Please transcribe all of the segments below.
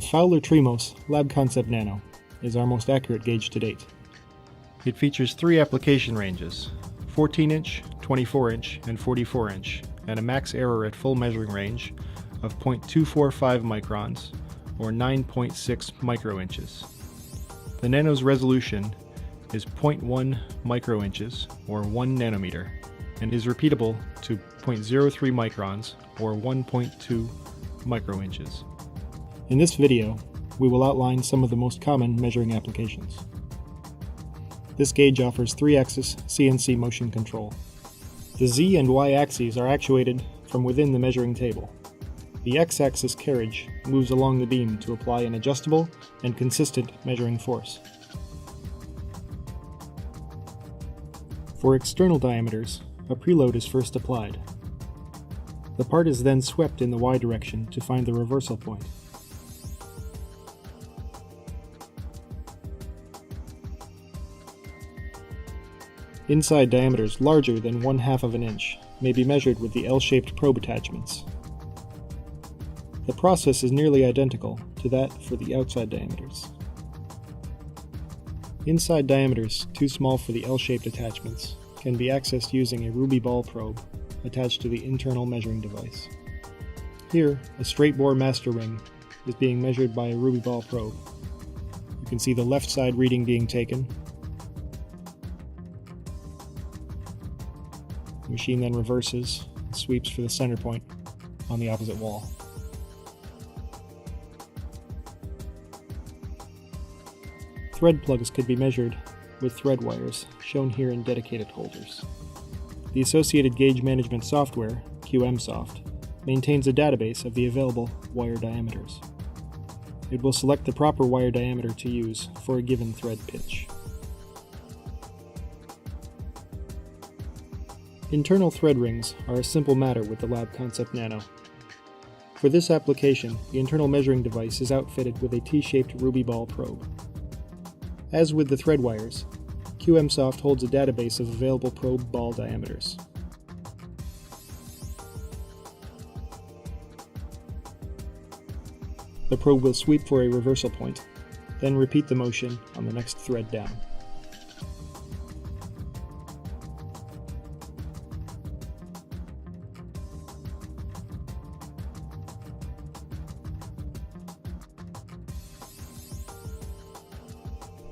The Fowler Trimos Labconcept Nano is our most accurate gauge to date. It features 3 application ranges, 14-inch, 24-inch, and 44-inch, and a max error at full measuring range of 0.245 microns, or 9.6 microinches. The Nano's resolution is 0.1 microinches, or 1 nanometer, and is repeatable to 0.03 microns, or 1.2 microinches. In this video, we will outline some of the most common measuring applications. This gauge offers 3-axis CNC motion control. The Z and Y axes are actuated from within the measuring table. The X-axis carriage moves along the beam to apply an adjustable and consistent measuring force. For external diameters, a preload is first applied. The part is then swept in the Y direction to find the reversal point. Inside diameters larger than 1/2 of an inch may be measured with the L-shaped probe attachments. The process is nearly identical to that for the outside diameters. Inside diameters too small for the L-shaped attachments can be accessed using a ruby ball probe attached to the internal measuring device. Here, a straight bore master ring is being measured by a ruby ball probe. You can see the left side reading being taken. The machine then reverses and sweeps for the center point on the opposite wall. Thread plugs could be measured with thread wires, shown here in dedicated holders. The associated gauge management software, QMsoft, maintains a database of the available wire diameters. It will select the proper wire diameter to use for a given thread pitch. Internal thread rings are a simple matter with the Labconcept Nano. For this application, the internal measuring device is outfitted with a T-shaped ruby ball probe. As with the thread wires, QMsoft holds a database of available probe ball diameters. The probe will sweep for a reversal point, then repeat the motion on the next thread down.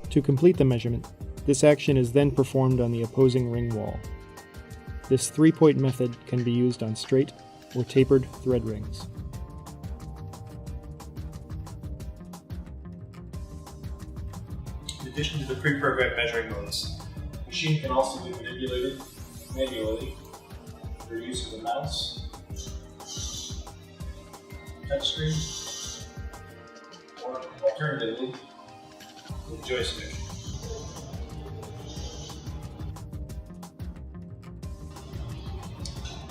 To complete the measurement, this action is then performed on the opposing ring wall. This 3-point method can be used on straight or tapered thread rings. In addition to the pre-programmed measuring modes, the machine can also be manipulated manually through use of the mouse, touchscreen, or alternatively, with joystick.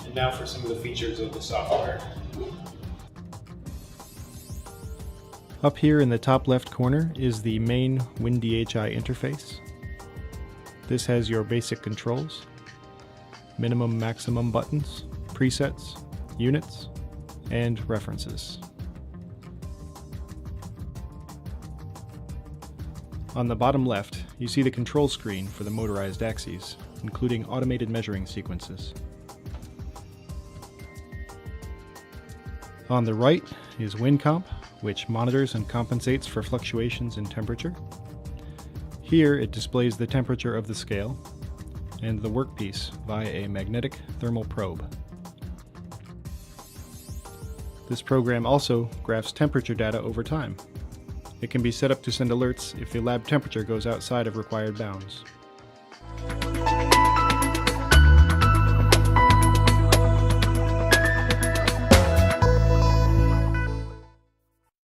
And now for some of the features of the software. Up here in the top left corner is the main WinDHI interface. This has your basic controls, minimum maximum buttons, presets, units, and references. On the bottom left, you see the control screen for the motorized axes, including automated measuring sequences. On the right is WinComp, which monitors and compensates for fluctuations in temperature. Here it displays the temperature of the scale and the workpiece via a magnetic thermal probe. This program also graphs temperature data over time. It can be set up to send alerts if the lab temperature goes outside of required bounds.